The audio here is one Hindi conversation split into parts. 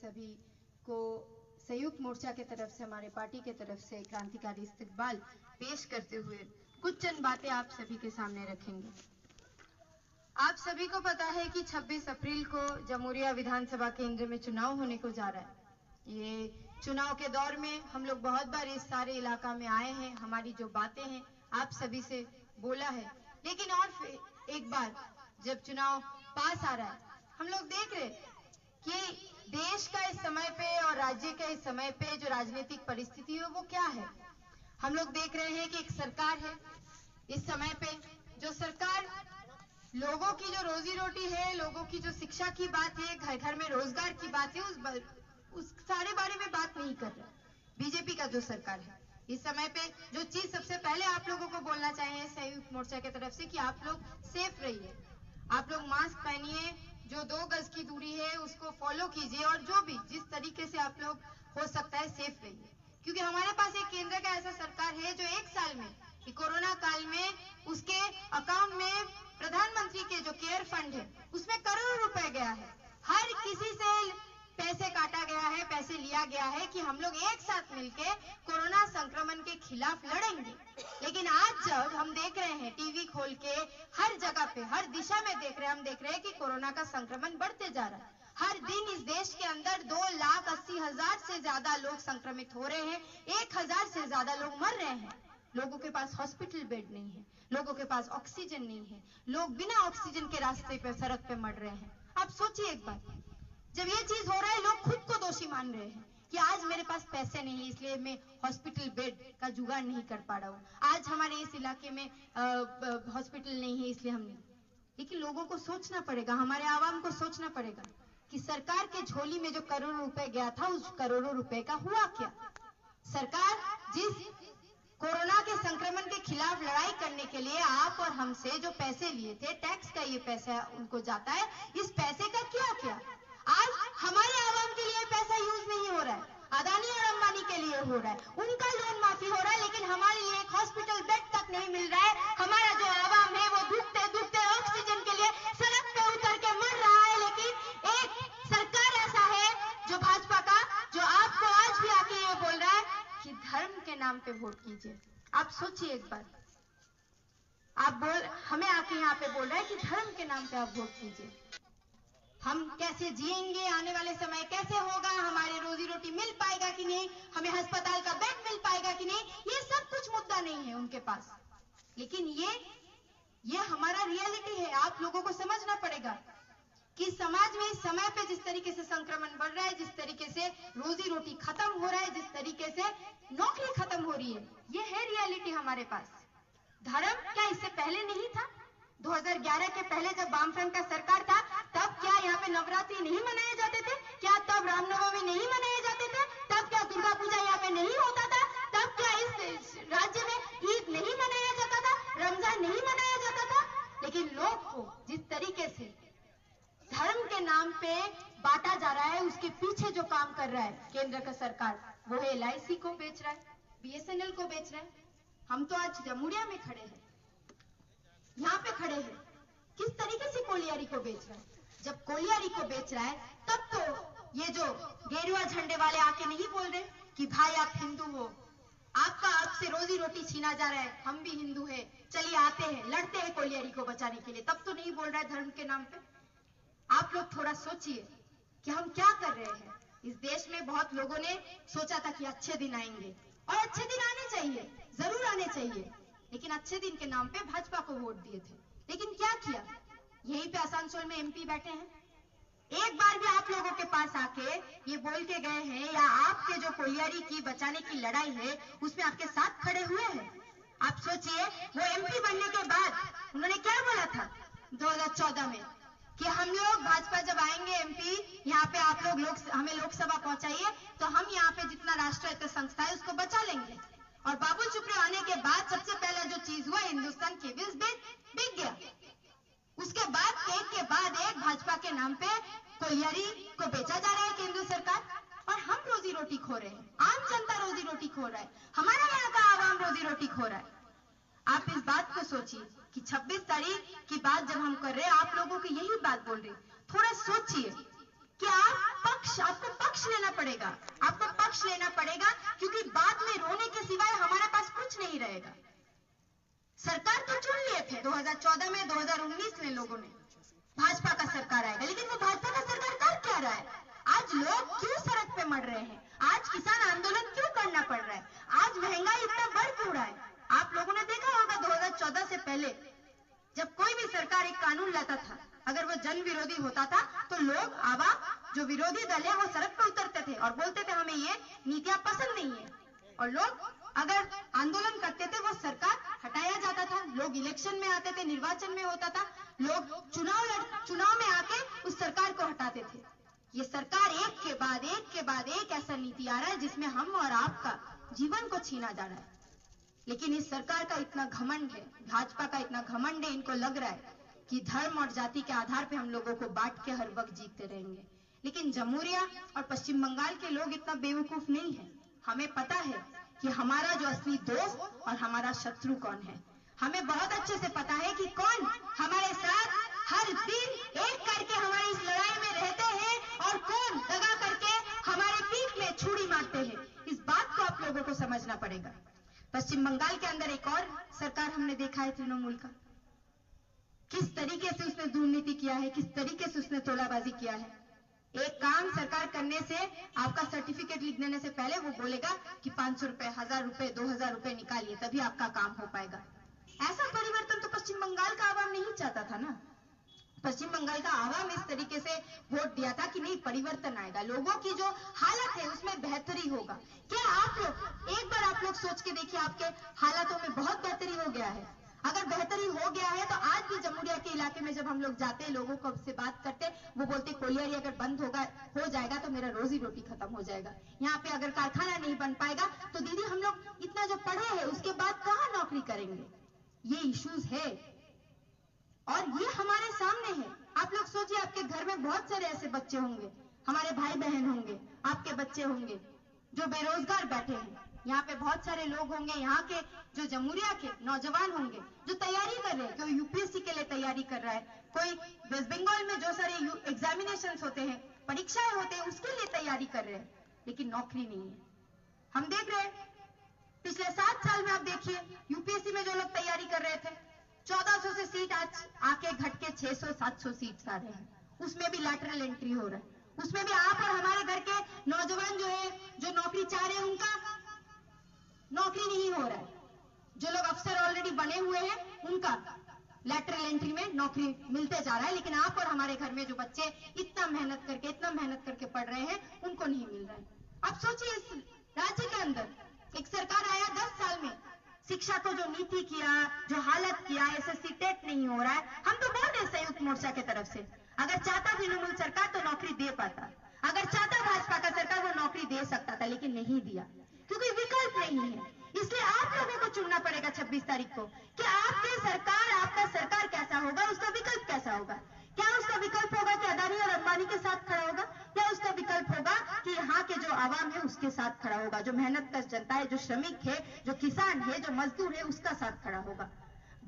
सभी को संयुक्त मोर्चा के तरफ से, हमारे पार्टी के तरफ से क्रांतिकारी इस्तकबाल पेश करते हुए कुछ चंद बातें आप सभी के सामने रखेंगे। आप सभी को पता है कि 26 अप्रैल को जमुरिया विधानसभा केंद्र में चुनाव होने को जा रहा है। ये चुनाव के दौर में हम लोग बहुत बार इस सारे इलाका में आए हैं, हमारी जो बातें हैं आप सभी से बोला है, लेकिन और एक बार जब चुनाव पास आ रहा है, हम लोग देख रहे कि देश का इस समय पे और राज्य के इस समय पे जो राजनीतिक परिस्थिति है वो क्या है। हम लोग देख रहे हैं कि एक सरकार है इस समय पे, जो सरकार लोगों की जो रोजी रोटी है, लोगों की जो शिक्षा की बात है, घर घर में रोजगार की बात है, उस सारे बारे में बात नहीं कर रहा। बीजेपी का जो सरकार है इस समय पे जो चीज सबसे पहले आप लोगों को बोलना चाहिए संयुक्त मोर्चा की तरफ से कि आप लोग सेफ रहिए, आप लोग मास्क पहनिए, जो 2 गज की दूरी है उसको फॉलो कीजिए और जो भी जिस तरीके से आप लोग हो सकता है सेफ रहिए, क्योंकि हमारे पास एक केंद्र का ऐसा सरकार है जो 1 साल में कि कोरोना काल में उसके अकाउंट में प्रधानमंत्री के जो केयर फंड है उसमें करोड़ों रुपए गया है, हर किसी से पैसे काटा गया है, पैसे लिया गया है कि हम लोग एक साथ मिलके कोरोना संक्रमण के खिलाफ लड़ेंगे। लेकिन आज जब हम देख रहे हैं टीवी खोल के हर जगह पे हर दिशा में देख रहे हैं, हम देख रहे हैं कि कोरोना का संक्रमण बढ़ते जा रहा है। हर दिन इस देश के अंदर 2,80,000 से ज्यादा लोग संक्रमित हो रहे हैं, 1,000 से ज्यादा लोग मर रहे हैं। लोगों के पास हॉस्पिटल बेड नहीं है, लोगों के पास ऑक्सीजन नहीं है, लोग बिना ऑक्सीजन के रास्ते पे सड़क पे मर रहे हैं। आप सोचिए एक बार, जब ये चीज हो रहा है लोग खुद को दोषी मान रहे हैं कि आज मेरे पास पैसे नहीं इसलिए मैं हॉस्पिटल बेड का जुगाड़ नहीं कर पा रहा हूँ, आज हमारे इस इलाके में हॉस्पिटल नहीं है इसलिए हम नहीं। लेकिन लोगों को सोचना पड़ेगा, हमारे आवाम को सोचना पड़ेगा कि सरकार के झोली में जो करोड़ों रुपए गया था उस करोड़ों रुपए का हुआ क्या। सरकार जिस कोरोना के संक्रमण के खिलाफ लड़ाई करने के लिए आप और हमसे जो पैसे लिए थे, टैक्स का ये पैसा उनको जाता है, इस पैसे का क्या किया। आज हमारे आवाम के लिए पैसा यूज नहीं हो रहा है, अदानी और अंबानी के लिए हो रहा है, उनका लोन माफी हो रहा है, लेकिन हमारे लिए एक हॉस्पिटल बेड तक नहीं मिल रहा है। हमारा जो आवाम है वो दुखते दुखते ऑक्सीजन के लिए सड़क पे उतर के मर रहा है। लेकिन एक सरकार ऐसा है जो भाजपा का, जो आपको आज भी आके ये बोल रहा है कि धर्म के नाम पे वोट कीजिए। आप सोचिए एक बार, हमें आके यहाँ पे बोल रहा है कि धर्म के नाम पे आप वोट कीजिए। हम कैसे जिएंगे, आने वाले समय कैसे होगा, हमारे रोजी रोटी मिल पाएगा कि नहीं, हमें अस्पताल का बेड मिल पाएगा कि नहीं, ये सब कुछ मुद्दा नहीं है उनके पास। लेकिन ये हमारा रियलिटी है। आप लोगों को समझना पड़ेगा कि समाज में इस समय पे जिस तरीके से संक्रमण बढ़ रहा है, जिस तरीके से रोजी रोटी खत्म हो रहा है, जिस तरीके से नौकरी खत्म हो रही है, ये है रियलिटी हमारे पास। धर्म क्या इससे पहले नहीं था? 2011 के पहले जब वामफ्रंट का सरकार था तब क्या यहाँ पे नवरात्रि नहीं मनाए जाते थे? क्या तब रामनवमी नहीं मनाए जाते थे? तब क्या दुर्गा पूजा यहाँ पे नहीं होता था? तब क्या इस राज्य में ईद नहीं मनाया जाता था, रमजान नहीं मनाया जाता था? लेकिन लोग को जिस तरीके से धर्म के नाम पे बांटा जा रहा है, उसके पीछे जो काम कर रहा है केंद्र का सरकार, वो है LIC को बेच रहा है, BSNL को बेच रहा है। हम तो आज जमुरिया में खड़े हैं, यहाँ पे खड़े हैं, किस तरीके से कोलियारी को बेच रहा है। जब कोलियारी को बेच रहा है तब तो ये जो गेरुआ झंडे वाले आके नहीं बोल रहे कि भाई आप हिंदू हो, आपसे रोजी रोटी छीना जा रहा है, हम भी हिंदू है, चलिए आते हैं लड़ते हैं कोलियारी को बचाने के लिए, तब तो नहीं बोल रहा है धर्म के नाम पे। आप लोग थोड़ा सोचिए कि हम क्या कर रहे हैं। इस देश में बहुत लोगों ने सोचा था कि अच्छे दिन आएंगे, और अच्छे दिन आने चाहिए, जरूर आने चाहिए, लेकिन अच्छे दिन के नाम पे भाजपा को वोट दिए थे। लेकिन क्या किया? यहीं पे आसनसोल में MP बैठे हैं, एक बार भी आप लोगों के पास आके ये बोल के गए हैं, या आपके जो कोलियारी की बचाने की लड़ाई है उसमें आपके साथ खड़े हुए हैं? आप सोचिए, वो MP बनने के बाद उन्होंने क्या बोला था 2014 में कि हम लोग भाजपा जब आएंगे MP यहाँ पे, आप लोग हमें लोकसभा पहुंचाइए तो हम यहाँ पे जितना राष्ट्रीय संस्था है उसको बचा लेंगे। और बाबुल सुप्रियो आने के बाद सबसे पहला जो चीज हुआ, हिंदुस्तान केबल्स बिक गया। उसके बाद एक के बाद एक भाजपा के नाम पे कोलियारी को बेचा जा रहा है केंद्र सरकार, और हम रोजी रोटी खो रहे हैं, आम जनता रोजी रोटी खो रहा है, हमारा यहाँ का आवाम रोजी रोटी खो रहा है। आप इस बात को सोचिए कि 26 तारीख की बात जब हम कर रहे हैं, आप लोगों को यही बात बोल रहे, थोड़ा सोचिए कि आपको पक्ष पक्ष लेना पड़ेगा, आपको पक्ष लेना पड़ेगा, क्योंकि बाद में रोने के सिवाय हमारे पास कुछ नहीं रहेगा। सरकार तो चुन लिए थे 2014 में, 2019 में लोगों ने भाजपा का सरकार आएगा, लेकिन वो भाजपा का सरकार कर क्या रहा है? आज लोग क्यों सड़क पे मर रहे हैं? आज किसान आंदोलन क्यों करना पड़ रहा है? आज महंगाई इतना बढ़ क्यों रहा है? आप लोगों ने देखा होगा 2014 से पहले जब कोई भी सरकार एक कानून लाता था, अगर वो जन विरोधी होता था तो लोग आवाम, जो विरोधी दल है, वो सड़क पर उतरते थे और बोलते थे हमें ये नीतियां पसंद नहीं है, और लोग अगर आंदोलन करते थे वो सरकार हटाया जाता था। लोग इलेक्शन में आते थे, निर्वाचन में होता था, लोग चुनाव में आके उस सरकार को हटाते थे। ये सरकार एक के बाद एक ऐसा नीति आ रहा है जिसमें हम और आपका जीवन को छीना जा रहा है। लेकिन इस सरकार का इतना घमंड है, भाजपा का इतना घमंड है, इनको लग रहा है कि धर्म और जाति के आधार पे हम लोगों को बांट के हर वक्त जीतते रहेंगे। लेकिन जमुरिया और पश्चिम बंगाल के लोग इतना बेवकूफ नहीं है। हमें पता है कि हमारा जो असली दोस्त और हमारा शत्रु कौन है। हमें बहुत अच्छे से पता है कि कौन हमारे साथ हर दिन एक करके हमारी इस लड़ाई में रहते हैं और कौन दगा करके हमारे पीठ में छुरी मारते हैं। इस बात को आप लोगों को समझना पड़ेगा। पश्चिम बंगाल के अंदर एक और सरकार हमने देखा है तृणमूल का, किस तरीके से उसने दुर्नीति किया है, किस तरीके से उसने तोलाबाजी किया है। एक काम सरकार करने से, आपका सर्टिफिकेट लिख देने से पहले वो बोलेगा कि 500 रुपए, 1000 रुपए, 2000 रुपए निकालिए तभी आपका काम हो पाएगा। ऐसा परिवर्तन तो पश्चिम बंगाल का आवाम नहीं चाहता था ना। पश्चिम बंगाल का आवाम इस तरीके से वोट दिया था कि नहीं, परिवर्तन आएगा, लोगों की जो हालत है उसमें बेहतरी होगा। क्या आप लोग एक बार आप लोग सोच के देखिए, आपके हालातों में बहुत बेहतरी हो गया है? अगर बेहतरी हो गया है तो आज भी जमुरिया के इलाके में जब हम लोग जाते हैं, लोगों को से बात करते, वो बोलते कोलियरी अगर बंद हो जाएगा तो मेरा रोजी रोटी खत्म हो जाएगा। यहाँ पे अगर कारखाना नहीं बन पाएगा तो दीदी हम लोग इतना जो पढ़े हैं उसके बाद कहाँ नौकरी करेंगे? ये इश्यूज है और ये हमारे सामने है। आप लोग सोचिए, आपके घर में बहुत सारे ऐसे बच्चे होंगे, हमारे भाई बहन होंगे, आपके बच्चे होंगे जो बेरोजगार बैठे हैं। यहाँ पे बहुत सारे लोग होंगे, यहाँ के जो जमुरिया के नौजवान होंगे जो तैयारी कर रहे हैं, कोई यूपीएससी के लिए तैयारी कर रहा है, कोई वेस्ट बंगाल में जो सारे एग्जामिनेशंस होते हैं, परीक्षाएं होते हैं, उसके लिए तैयारी कर रहे हैं, लेकिन नौकरी नहीं है। हम देख रहे हैं पिछले 7 साल में, आप देखिए यूपीएससी में जो लोग तैयारी कर रहे थे 1400 से सीट आज आके घट के 600-700 सीट आ रहे हैं। उसमें भी लैटरल एंट्री हो रहा है, उसमें भी आप और हमारे घर के नौजवान जो है, जो नौकरी चाह रहे हैं, उनका नौकरी नहीं हो रहा है। जो लोग अफसर ऑलरेडी बने हुए हैं उनका लैटरल एंट्री में नौकरी मिलते जा रहा है, लेकिन आप और हमारे घर में जो बच्चे इतना मेहनत करके पढ़ रहे हैं उनको नहीं मिल रहा है। आप सोचिए, इस राज्य के अंदर एक सरकार आया 10 साल में, शिक्षा को जो नीति किया, जो हालत किया, एसएससी टेट नहीं हो रहा है। हम तो बोल रहे संयुक्त मोर्चा की तरफ से, अगर चाहता तृणमूल सरकार तो नौकरी दे पाता, अगर चाहता भाजपा का सरकार वो नौकरी दे सकता था, लेकिन नहीं दिया क्योंकि विकल्प नहीं है। इसलिए आप लोगों को चुनना पड़ेगा 26 तारीख को कि आपका सरकार कैसा होगा, उसका विकल्प कैसा होगा। क्या उसका विकल्प होगा कि अदानी और अंबानी के साथ खड़ा होगा, या उसका विकल्प होगा कि यहाँ के जो आवाम है उसके साथ खड़ा होगा, जो मेहनत कश जनता है, जो श्रमिक है, जो किसान है, जो मजदूर है, उसका साथ खड़ा होगा।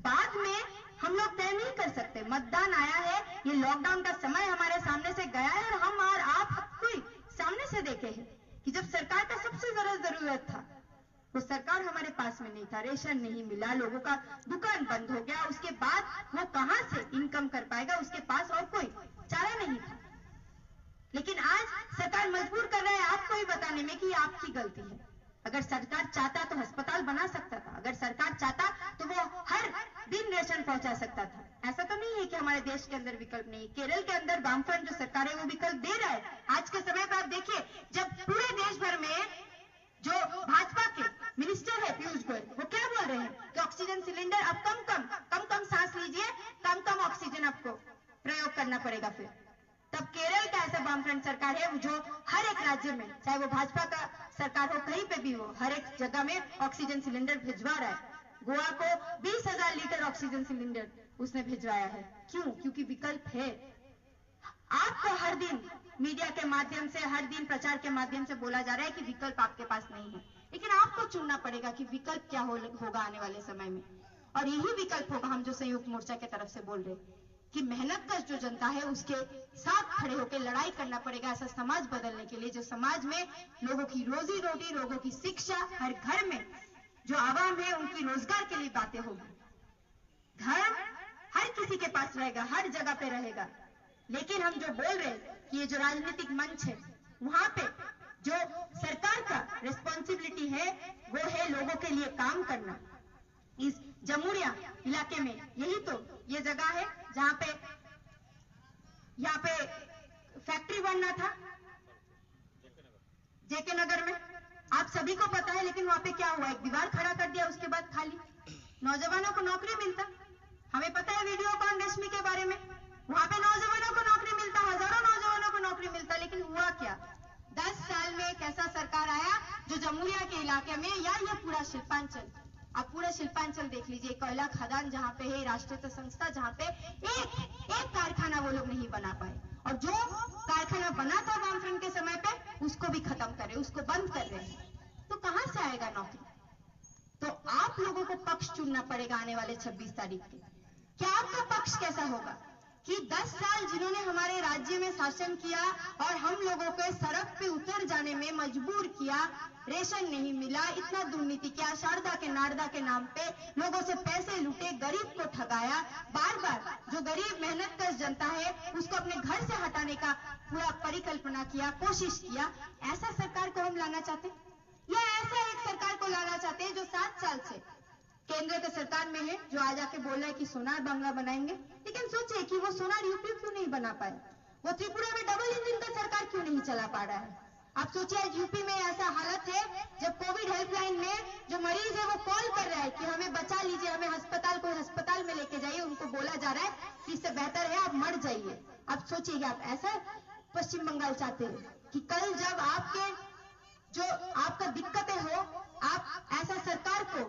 बाद में हम लोग तय नहीं कर सकते। मतदान आया है, ये लॉकडाउन का समय हमारे सामने से गया है और हम और आप कोई सामने से देखे हैं कि जब सरकार का सबसे ज्यादा जरूरत था वो सरकार हमारे पास में नहीं था, रेशन नहीं मिला, लोगों का दुकान बंद हो गया, उसके बाद वो कहां से इनकम कर पाएगा, उसके पास और कोई चारा नहीं था। लेकिन आज सरकार मजबूर कर रहा है आपको ही बताने में कि आपकी गलती है। अगर सरकार चाहता तो अस्पताल बना सकता था, अगर सरकार चाहता तो वो हर दिन रेशन पहुंचा सकता था। ऐसा तो नहीं है कि हमारे देश के अंदर विकल्प नहीं। केरल के अंदर वामफ्रंट जो सरकार है वो विकल्प दे रहा है। आज के समय पर आप देखिए, जब पूरे देश भर में जो भाजपा के मिनिस्टर है पीयूष गोयल, वो क्या बोल रहे हैं कि ऑक्सीजन सिलेंडर अब कम सांस लीजिए, कम ऑक्सीजन आपको प्रयोग करना पड़ेगा। फिर तब केरल का ऐसा वामफ्रंट सरकार है जो हर एक राज्य में, चाहे वो भाजपा का सरकार हो, कहीं पे भी हो, हर एक जगह में ऑक्सीजन सिलेंडर भिजवा रहा है। गोवा को 20,000 लीटर ऑक्सीजन सिलेंडर उसने भिजवाया है। क्यों? क्योंकि विकल्प है। आपको हर दिन मीडिया के माध्यम से, हर दिन प्रचार के माध्यम से बोला जा रहा है कि विकल्प आपके पास नहीं है, लेकिन आपको चुनना पड़ेगा कि विकल्प क्या होगा आने वाले समय में। और यही विकल्प होगा हम जो संयुक्त मोर्चा की तरफ से बोल रहे हैं कि मेहनत का जो जनता है उसके साथ खड़े होकर लड़ाई करना पड़ेगा ऐसा समाज बदलने के लिए, जो समाज में लोगों की रोजी रोटी, लोगों की शिक्षा, हर घर में जो आवाम है उनकी रोजगार के लिए बातें होगी। धर्म हर किसी के पास रहेगा, हर जगह पे रहेगा, लेकिन हम जो बोल रहे हैं कि ये जो राजनीतिक मंच है वहां पे जो सरकार का रिस्पॉन्सिबिलिटी है वो है लोगों के लिए काम करना। इस जमुरिया इलाके में यही तो ये जगह है जहां पे यहाँ पे फैक्ट्री बनना था जेके नगर में, आप सभी को पता है। लेकिन वहां पे क्या हुआ, एक दीवार खड़ा कर दिया, उसके बाद खाली नौजवानों को नौकरी मिलता। हमें पता है वीडियो कॉन रेशमी के बारे में, वहां पे नौजवानों को नौकरी मिलता, हजारों नौजवानों को नौकरी मिलता, लेकिन हुआ क्या? 10 साल में एक ऐसा सरकार आया जो जमुरिया के इलाके में या ये पूरा शिल्पांचल, आप पूरा शिल्पांचल देख लीजिए, कोयला खदान जहां पे है, राष्ट्रीय संस्था जहां पे एक कारखाना वो लोग नहीं बना पाए, और जो कारखाना बना था वामफ्रंट के समय पे उसको भी खत्म कर रहे, उसको बंद कर रहे हैं। तो कहां से आएगा नौकरी? तो आप लोगों को पक्ष चुनना पड़ेगा आने वाले 26 तारीख के। क्या आपका पक्ष कैसा होगा कि 10 साल जिन्होंने हमारे राज्य में शासन किया और हम लोगों को सड़क पे उतर जाने में मजबूर किया, रेशन नहीं मिला, इतना दुर्नीति किया, शारदा के नारदा के नाम पे लोगों से पैसे लूटे, गरीब को ठगाया, बार बार जो गरीब मेहनत कश जनता है उसको अपने घर से हटाने का पूरा परिकल्पना किया, कोशिश किया, ऐसा सरकार को हम लाना चाहते हैं? या ऐसा एक सरकार को लाना चाहते हैं जो 7 साल से केंद्र के सरकार में है, जो आज आके बोल रहा है कि सोनार बांग्ला बनाएंगे, लेकिन सोचिए कि वो सोनार यूपी क्यों नहीं बना पाया, वो त्रिपुरा में डबल इंजन का सरकार क्यों नहीं चला पा रहा है। आप सोचिए आज यूपी में ऐसा हालत है जब कोविड हेल्पलाइन में जो मरीज है वो कॉल कर रहा है कि हमें बचा लीजिए, हमें अस्पताल, कोई अस्पताल में लेके जाइए, उनको बोला जा रहा है कि इससे बेहतर है आप मर जाइए। आप सोचिए आप ऐसा पश्चिम बंगाल चाहते हैं कि कल जब आपके जो आपका दिक्कतें हो, आप ऐसा सरकार को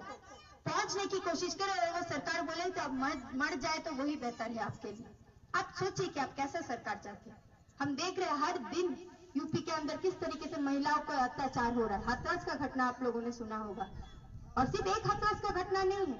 पहुंचने की कोशिश करें और वो सरकार बोले तो अब मर जाए तो वही बेहतर है आपके लिए। आप सोचिए कि आप कैसा सरकार चाहते हैं। हम देख रहे हैं हर दिन यूपी के अंदर किस तरीके से महिलाओं को अत्याचार हो रहा है। हाथरस का घटना आप लोगों ने सुना होगा, और सिर्फ एक हाथरस का घटना नहीं है,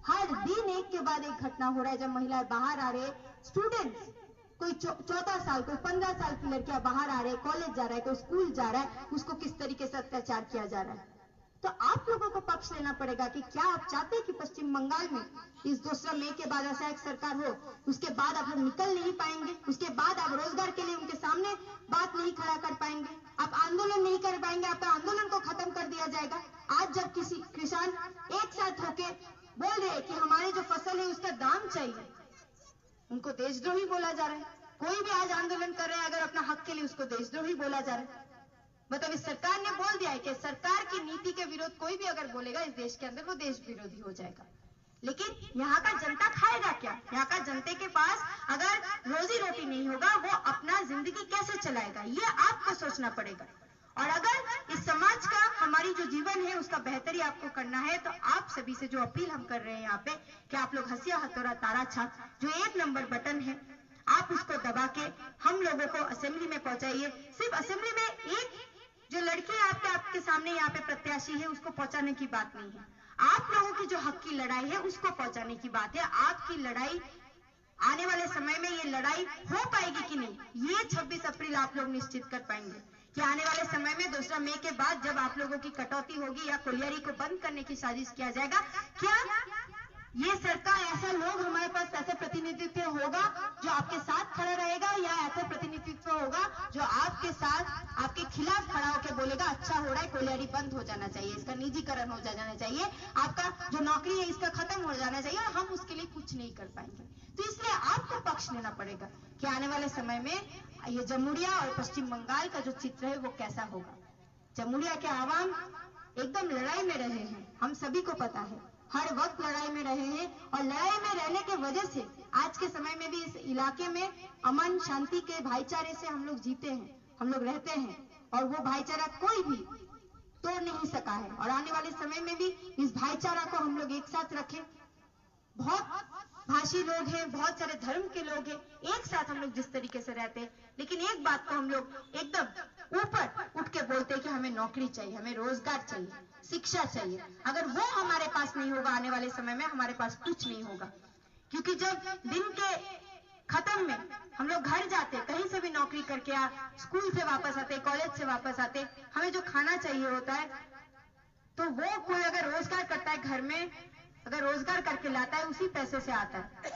हर दिन एक के बाद एक घटना हो रहा है। जब महिलाएं बाहर आ रहे, स्टूडेंट्स, कोई 14 साल, कोई 15 साल की लड़कियां बाहर आ रहे, कॉलेज जा रहा है, कोई स्कूल जा रहा है, उसको किस तरीके से अत्याचार किया जा रहा है। तो आप लोगों को पक्ष लेना पड़ेगा कि क्या आप चाहते हैं कि पश्चिम बंगाल में इस 2 मई के बाद ऐसा एक सरकार हो, उसके बाद आप लोग निकल नहीं पाएंगे, उसके बाद आप रोजगार के लिए उनके सामने बात नहीं खड़ा कर पाएंगे, आप आंदोलन नहीं कर पाएंगे, आपका आंदोलन को खत्म कर दिया जाएगा। आज जब किसी किसान एक साथ होके बोल रहे कि हमारी जो फसल है उसका दाम चाहिए, उनको देशद्रोही बोला जा रहा है। कोई भी आज आंदोलन कर रहे हैं अगर अपना हक के लिए, उसको देशद्रोही बोला जा रहा है। मतलब इस सरकार ने बोल दिया है कि सरकार की नीति के विरोध कोई भी अगर बोलेगा इस देश के अंदर वो देश विरोधी हो जाएगा। लेकिन यहाँ का जनता खाएगा क्या? यहाँ का जनते के पास अगर रोजी रोटी नहीं होगा वो अपना जिंदगी कैसे चलाएगा, ये आपको सोचना पड़ेगा। और अगर इस समाज का, हमारी जो जीवन है उसका बेहतरी आपको करना है तो आप सभी से जो अपील हम कर रहे हैं यहाँ पे कि आप लोग हंसिया हथौड़ा तारा छाप, जो 1 नंबर बटन है, आप उसको दबा के हम लोगों को असेंबली में पहुंचाइए। सिर्फ असेंबली में एक जो लड़की आपके सामने यहाँ पे प्रत्याशी है उसको पहुंचाने की बात नहीं है, आप लोगों की जो हक की लड़ाई है उसको पहुंचाने की बात है। आपकी लड़ाई आने वाले समय में, ये लड़ाई हो पाएगी कि नहीं, ये 26 अप्रैल आप लोग निश्चित कर पाएंगे कि आने वाले समय में 2 मई के बाद जब आप लोगों की कटौती होगी या कोलियारी को बंद करने की साजिश किया जाएगा, क्या ये सरकार, ऐसा लोग हमारे पास, ऐसा प्रतिनिधित्व होगा जो आपके साथ खड़ा रहेगा, या ऐसा प्रतिनिधित्व होगा जो आपके साथ, आपके खिलाफ खड़ा होकर बोलेगा अच्छा हो रहा है, कोलियारी बंद हो जाना चाहिए, इसका निजीकरण हो जाना चाहिए, आपका जो नौकरी है इसका खत्म हो जाना चाहिए, और हम उसके लिए कुछ नहीं कर पाएंगे। तो इसलिए आपको पक्ष लेना पड़ेगा कि आने वाले समय में ये जमुरिया और पश्चिम बंगाल का जो चित्र है वो कैसा होगा। जमुरिया के आवाम एकदम लड़ाई में रहे हैं, हम सभी को पता है, हर वक्त लड़ाई में रहे हैं, और लड़ाई में रहने के वजह से आज के समय में भी इस इलाके में अमन शांति के भाईचारे से हम लोग जीते हैं, हम लोग रहते हैं, और वो भाईचारा कोई भी तोड़ नहीं सका है। और आने वाले समय में भी इस भाईचारा को हम लोग एक साथ रखें। बहुत भाषी लोग हैं, बहुत सारे धर्म के लोग हैं, एक साथ हम लोग जिस तरीके से रहते हैं, लेकिन एक बात को हम लोग एकदम ऊपर उठ के बोलते हैं कि हमें नौकरी चाहिए, हमें रोजगार चाहिए, शिक्षा चाहिए। अगर वो हमारे पास नहीं होगा आने वाले समय में, हमारे पास कुछ नहीं होगा। क्योंकि जब दिन के खत्म में हम लोग घर जाते, कहीं से भी नौकरी करके स्कूल से वापस आते, कॉलेज से वापस आते, हमें जो खाना चाहिए होता है, तो वो कोई अगर रोजगार करता है घर में, अगर रोजगार करके लाता है, उसी पैसे से आता है।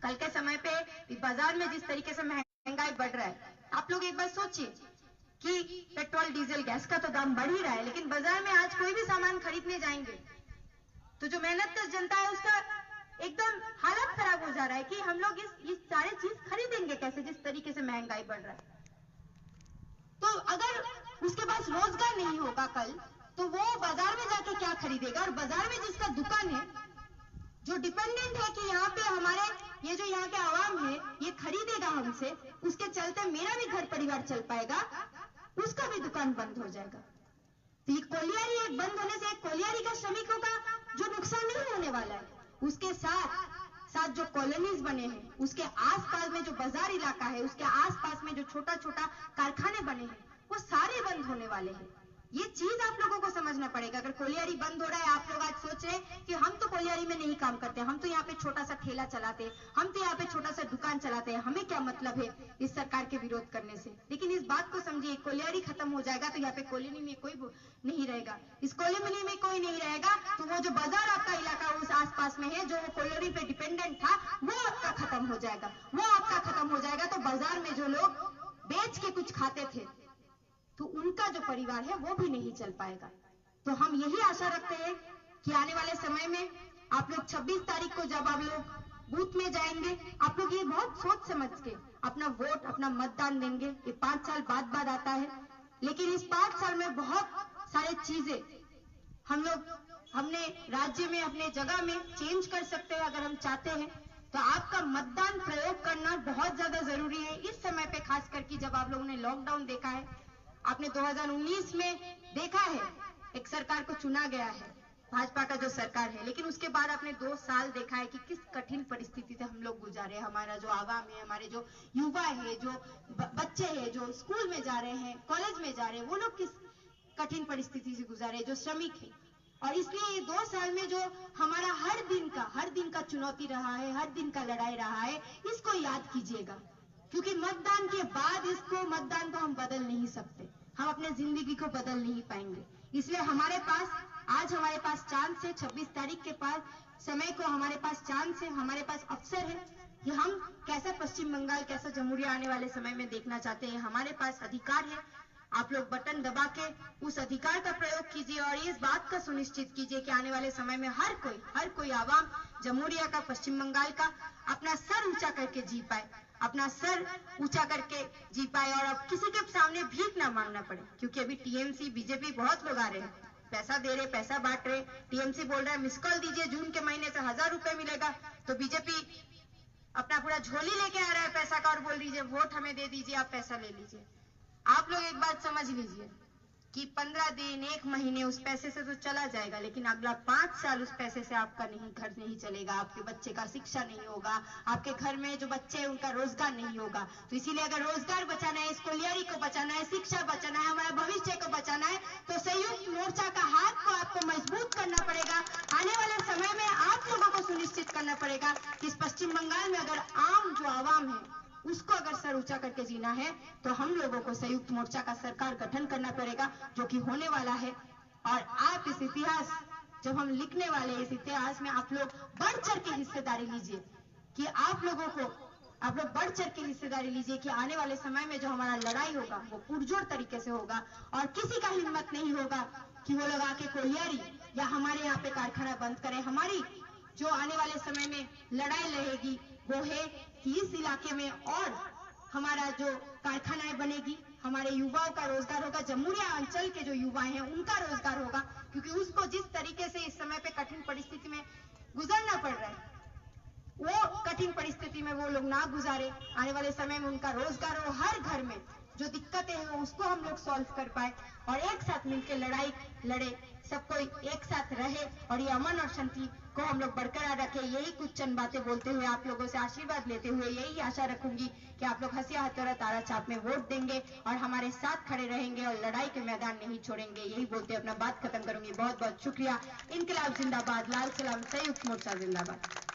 कल के समय पे बाजार में जिस तरीके से महंगाई बढ़ रहा है, आप लोग एक बार सोचिए कि पेट्रोल डीजल गैस का तो दाम बढ़ ही रहा है, लेकिन बाजार में आज कोई भी सामान खरीदने जाएंगे तो जो मेहनत जनता है उसका एकदम हालत खराब हो जा रहा है कि हम लोग इस सारे चीज खरीदेंगे कैसे, जिस तरीके से महंगाई बढ़ रहा है। तो अगर उसके पास रोजगार नहीं होगा कल, तो वो बाजार में जाके क्या खरीदेगा? और बाजार में जिसका दुकान है, जो डिपेंडेंट है कि यहाँ पे हमारे ये जो यहाँ के आवाम है ये खरीदेगा हमसे, उसके चलते मेरा भी घर परिवार चल पाएगा, उसका भी दुकान बंद हो जाएगा। तो ये कोलियारी एक बंद होने से एक कोलियारी का श्रमिकों का जो नुकसान नहीं होने वाला है, उसके साथ जो कॉलोनीज बने हैं, उसके आसपास में जो बाजार इलाका है, उसके आसपास में जो छोटा छोटा कारखाने बने हैं, वो सारे बंद होने वाले हैं। ये चीज आप लोगों को समझना पड़ेगा। अगर कोलियारी बंद हो रहा है, आप लोग आज सोच रहे हैं कि हम तो कोलियारी में नहीं काम करते, हम तो यहाँ पे छोटा सा ठेला चलाते, हम तो यहाँ पे छोटा सा दुकान चलाते हैं, हमें क्या मतलब है इस सरकार के विरोध करने से। लेकिन इस बात को समझिए, कोलियारी खत्म हो जाएगा तो यहाँ पे कॉलोनी में कोई नहीं रहेगा। इस कॉलोनी में कोई नहीं रहेगा तो वो जो बाजार आपका इलाका उस आसपास में है, जो वो कॉलोनी पे डिपेंडेंट था, वो आपका खत्म हो जाएगा। वो आपका खत्म हो जाएगा तो बाजार में जो लोग बेच के कुछ खाते थे, तो उनका जो परिवार है वो भी नहीं चल पाएगा। तो हम यही आशा रखते हैं कि आने वाले समय में आप लोग 26 तारीख को जब आप लोग बूथ में जाएंगे, आप लोग ये बहुत सोच समझ के अपना वोट, अपना मतदान देंगे। ये 5 साल बाद आता है, लेकिन इस 5 साल में बहुत सारे चीजें हमने राज्य में, अपने जगह में चेंज कर सकते हैं अगर हम चाहते हैं। तो आपका मतदान प्रयोग करना बहुत ज्यादा जरूरी है इस समय पे, खास करके जब आप लोगों ने लॉकडाउन देखा है। आपने 2019 में देखा है एक सरकार को चुना गया है, भाजपा का जो सरकार है, लेकिन उसके बाद आपने 2 साल देखा है कि किस कठिन परिस्थिति से हम लोग गुजारे। हमारा जो आवाम है, हमारे जो युवा है, जो बच्चे हैं, जो स्कूल में जा रहे हैं, कॉलेज में जा रहे हैं, वो लोग किस कठिन परिस्थिति से गुजारे, जो श्रमिक है। और इसलिए ये 2 साल में जो हमारा हर दिन का चुनौती रहा है, हर दिन का लड़ाई रहा है, इसको याद कीजिएगा, क्योंकि मतदान के बाद मतदान को हम बदल नहीं सकते, हम अपने जिंदगी को बदल नहीं पाएंगे। इसलिए हमारे पास चांस है, 26 तारीख के पास समय को हमारे पास चांस है, हमारे पास अवसर है कि हम कैसा पश्चिम बंगाल, कैसा जमहूरिया आने वाले समय में देखना चाहते हैं। हमारे पास अधिकार है, आप लोग बटन दबा के उस अधिकार का प्रयोग कीजिए और इस बात का सुनिश्चित कीजिए कि आने वाले समय में हर कोई आवाम जमहूरिया का, पश्चिम बंगाल का अपना सर ऊंचा करके जी पाए, अपना सर ऊंचा करके जी पाए और अब किसी के सामने भीख ना मांगना पड़े। क्योंकि अभी टीएमसी, बीजेपी बहुत लोग आ रहे हैं, पैसा दे रहे, पैसा बांट रहे। टीएमसी बोल रहा है मिस कॉल दीजिए, जून के महीने से 1000 रुपए मिलेगा, तो बीजेपी अपना पूरा झोली लेके आ रहा है पैसा का और बोल दीजिए वोट हमें दे दीजिए, आप पैसा ले लीजिए। आप लोग एक बात समझ लीजिए कि 15 दिन, 1 महीने उस पैसे से तो चला जाएगा, लेकिन अगला 5 साल उस पैसे से आपका घर नहीं चलेगा, आपके बच्चे का शिक्षा नहीं होगा, आपके घर में जो बच्चे हैं उनका रोजगार नहीं होगा। तो इसीलिए अगर रोजगार बचाना है, इस कोलियारी को बचाना है, शिक्षा बचाना है, हमारा भविष्य को बचाना है, तो संयुक्त मोर्चा का हाथ को आपको मजबूत करना पड़ेगा। आने वाले समय में आप लोगों को सुनिश्चित करना पड़ेगा कि इस पश्चिम बंगाल में अगर आम जो आवाम है उसको अगर सर ऊंचा करके जीना है, तो हम लोगों को संयुक्त मोर्चा का सरकार गठन करना पड़ेगा, जो कि होने वाला है। और आप इस इतिहास जब हम लिखने वाले, इस इतिहास में आप लोग बढ़ चढ़ के हिस्सेदारी लीजिए, कि आप लोग बढ़ चढ़ के हिस्सेदारी लीजिए कि आने वाले समय में जो हमारा लड़ाई होगा वो पुरजोर तरीके से होगा और किसी का हिम्मत नहीं होगा कि वो लोग आके कोलियारी या हमारे यहाँ पे कारखाना बंद करें। हमारी जो आने वाले समय में लड़ाई रहेगी वो है कि इस इलाके में और हमारा जो कारखानाएं बनेगी, हमारे युवाओं का रोजगार होगा, जमहूरिया अंचल के जो युवा हैं उनका रोजगार होगा, क्योंकि उसको जिस तरीके से इस समय पे कठिन परिस्थिति में गुजरना पड़ रहा है, वो कठिन परिस्थिति में वो लोग ना गुजारे, आने वाले समय में उनका रोजगार हो, हर घर में जो दिक्कतें हैं उसको हम लोग सॉल्व कर पाए और एक साथ मिलकर लड़ाई लड़े, सब कोई एक साथ रहे और ये अमन और शांति को हम लोग बरकरार रखें। यही कुछ चंद बातें बोलते हुए आप लोगों से आशीर्वाद लेते हुए यही आशा रखूंगी कि आप लोग हंसिया हथौड़ा तारा छाप में वोट देंगे और हमारे साथ खड़े रहेंगे और लड़ाई के मैदान नहीं छोड़ेंगे। यही बोलते अपना बात खत्म करूंगी। बहुत बहुत शुक्रिया। इनकलाब जिंदाबाद, लाल सलाम, संयुक्त मोर्चा जिंदाबाद।